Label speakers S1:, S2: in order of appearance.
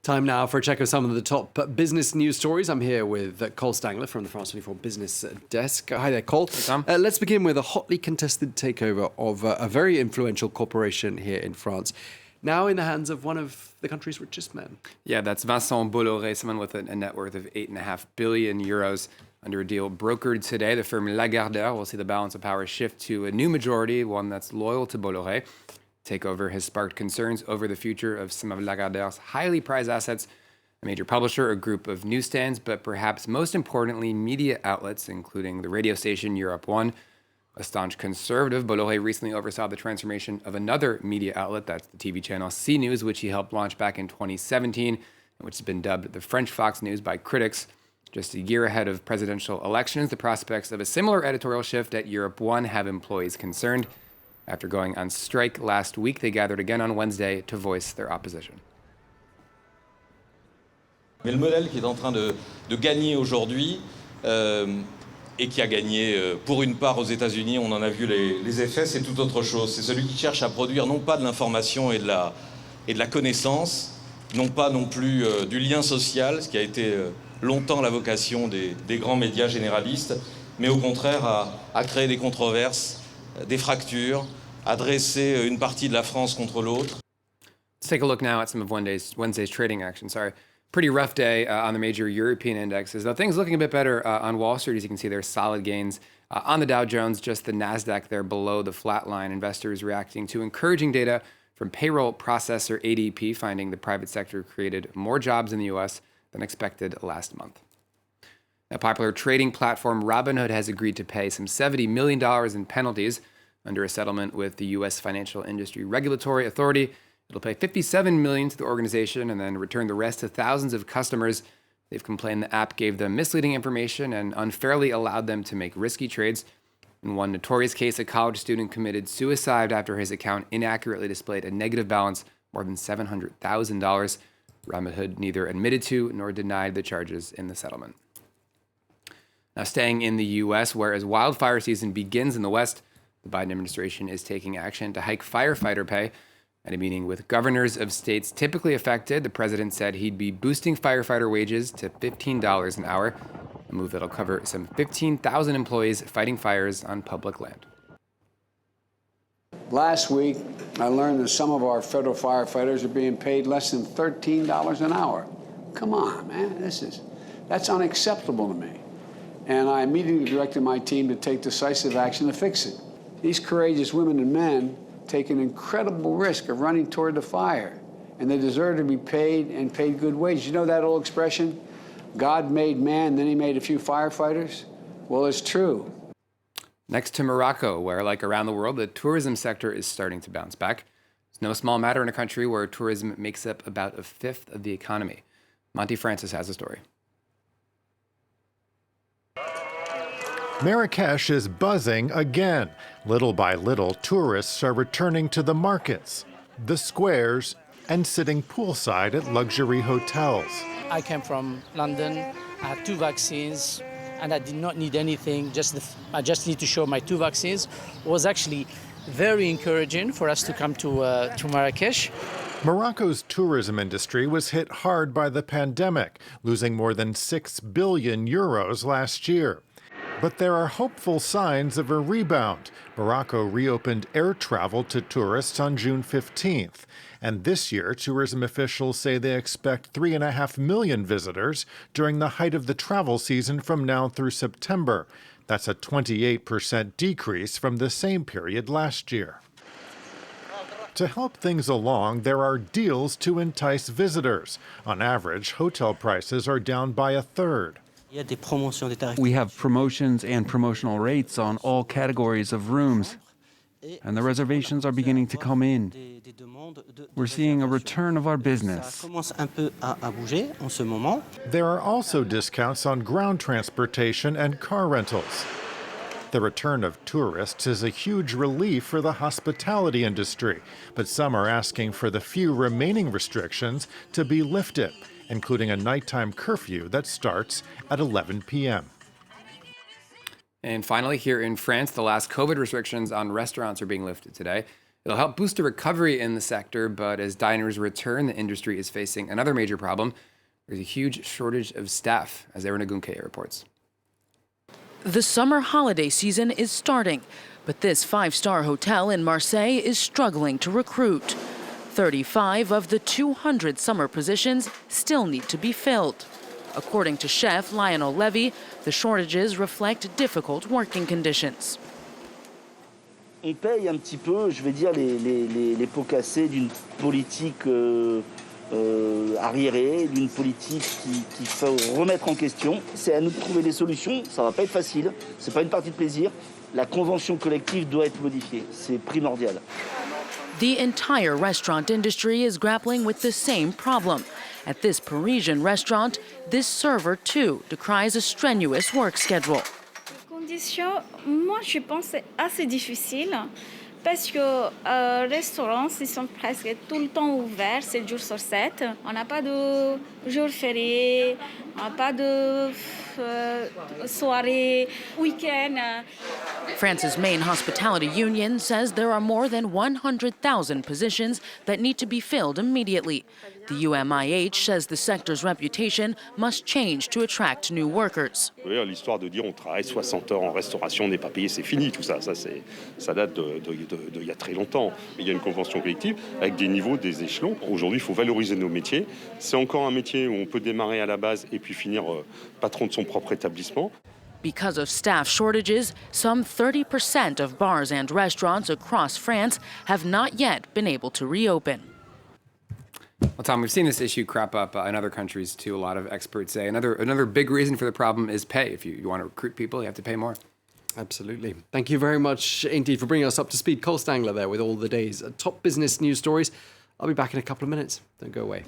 S1: Time now for a check of some of the top business news stories. I'm here with Cole Stangler from the France 24 Business Desk. Hi there, Cole.
S2: Hey, Tom.
S1: Let's begin with a hotly contested takeover of a very influential corporation here in France, now in the hands of one of the country's richest men.
S2: Yeah, that's Vincent Bolloré, someone with a net worth of 8.5 billion euros. Under a deal brokered today, the firm Lagardère will see the balance of power shift to a new majority, one that's loyal to Bolloré. Takeover has sparked concerns over the future of some of Lagardère's highly prized assets, a major publisher, a group of newsstands, but perhaps most importantly, media outlets, including the radio station Europe 1. A staunch conservative, Bolloré recently oversaw the transformation of another media outlet, that's the TV channel CNews, which he helped launch back in 2017, and which has been dubbed the French Fox News by critics. Just a year ahead of presidential elections, the prospects of a similar editorial shift at Europe 1 have employees concerned. After going on strike last week, they gathered again on Wednesday to voice their opposition.
S3: Mais le modèle qui est en train de gagner aujourd'hui et qui a gagné pour une part aux États-Unis, on en a vu les effets, c'est tout autre chose. C'est celui qui cherche à produire non pas de l'information et de la connaissance, non pas non plus du lien social, ce qui a été longtemps la vocation des grands médias généralistes, mais au contraire à créer des controverses, des fractures, à dresser une partie de la France contre l'autre.
S2: Let's take a look now at some of Wednesday's trading action. Pretty rough day on the major European indexes, though things looking a bit better on Wall Street. As you can see, there's solid gains on the Dow Jones, just the NASDAQ there below the flat line. Investors reacting to encouraging data from payroll processor ADP, finding the private sector created more jobs in the U.S. than expected last month. Now, popular trading platform Robinhood has agreed to pay some $70 million in penalties under a settlement with the U.S. Financial Industry Regulatory Authority. It'll pay $57 million to the organization and then return the rest to thousands of customers. They've complained the app gave them misleading information and unfairly allowed them to make risky trades. In one notorious case, a college student committed suicide after his account inaccurately displayed a negative balance more than $700,000. Robinhood neither admitted to nor denied the charges in the settlement. Now, staying in the U.S., where as wildfire season begins in the West, the Biden administration is taking action to hike firefighter pay. At a meeting with governors of states typically affected, the president said he'd be boosting firefighter wages to $15 an hour, a move that'll cover some 15,000 employees fighting fires on public land.
S4: Last week, I learned that some of our federal firefighters are being paid less than $13 an hour. Come on, man, that's unacceptable to me. And I immediately directed my team to take decisive action to fix it. These courageous women and men take an incredible risk of running toward the fire, and they deserve to be paid and paid good wages. You know that old expression, God made man, then he made a few firefighters? Well, it's true.
S2: Next to Morocco, where, like around the world, the tourism sector is starting to bounce back. It's no small matter in a country where tourism makes up about a fifth of the economy. Monty Francis has a story.
S5: Marrakesh is buzzing again. Little by little, tourists are returning to the markets, the squares, and sitting poolside at luxury hotels.
S6: I came from London. I had 2 vaccines, and I did not need anything. I just need to show my 2 vaccines. It was actually very encouraging for us to come to Marrakesh.
S5: Morocco's tourism industry was hit hard by the pandemic, losing more than 6 billion euros last year. But there are hopeful signs of a rebound. Morocco reopened air travel to tourists on June 15th. And this year, tourism officials say they expect 3.5 million visitors during the height of the travel season from now through September. That's a 28% decrease from the same period last year. To help things along, there are deals to entice visitors. On average, hotel prices are down by a third.
S7: We have promotions and promotional rates on all categories of rooms, and the reservations are beginning to come in. We're seeing a return of our business.
S5: There are also discounts on ground transportation and car rentals. The return of tourists is a huge relief for the hospitality industry, but some are asking for the few remaining restrictions to be lifted, including a nighttime curfew that starts at 11 p.m.
S2: And finally, here in France, the last COVID restrictions on restaurants are being lifted today. It'll help boost a recovery in the sector, but as diners return, the industry is facing another major problem. There's a huge shortage of staff, as Erin Agunkeye reports.
S8: The summer holiday season is starting, but this five-star hotel in Marseille is struggling to recruit. 35 of the 200 summer positions still need to be filled. According to chef Lionel Levy, the shortages reflect difficult working conditions.
S9: On paye un petit peu, je vais dire, les pots cassés d'une politique arriérée, d'une politique qu'il faut remettre en question. C'est à nous de trouver des solutions, ça va pas être facile, c'est pas une partie de plaisir. La convention collective doit être modifiée, c'est primordial.
S8: The entire restaurant industry is grappling with the same problem. At this Parisian restaurant, this server too decries a strenuous work schedule.
S10: Conditions, moi je pense c'est assez difficile parce que restaurants ils sont presque tout le temps ouverts 7 jours sur 7. On n'a pas de jours fériés, on n'a pas de soirée, week-end.
S8: France's main hospitality union says there are more than 100,000 positions that need to be filled immediately. The UMIH says the sector's reputation must change to attract new workers.
S11: L'histoire de dire on travaille 60 heures en restauration, on n'est pas payé, c'est fini tout ça. Ça date d'il y a très longtemps. Il y a une convention collective avec des niveaux, des échelons. Aujourd'hui, il faut valoriser nos métiers. C'est encore un métier où on peut démarrer à la base et puis finir patron de son propre établissement.
S8: Because of staff shortages, some 30% of bars and restaurants across France have not yet been able to reopen.
S2: Well, Tom, we've seen this issue crop up in other countries too. A lot of experts say another big reason for the problem is pay. If you want to recruit people, you have to pay more.
S1: Absolutely. Thank you very much indeed for bringing us up to speed. Cole Stangler there with all the day's top business news stories. I'll be back in a couple of minutes. Don't go away.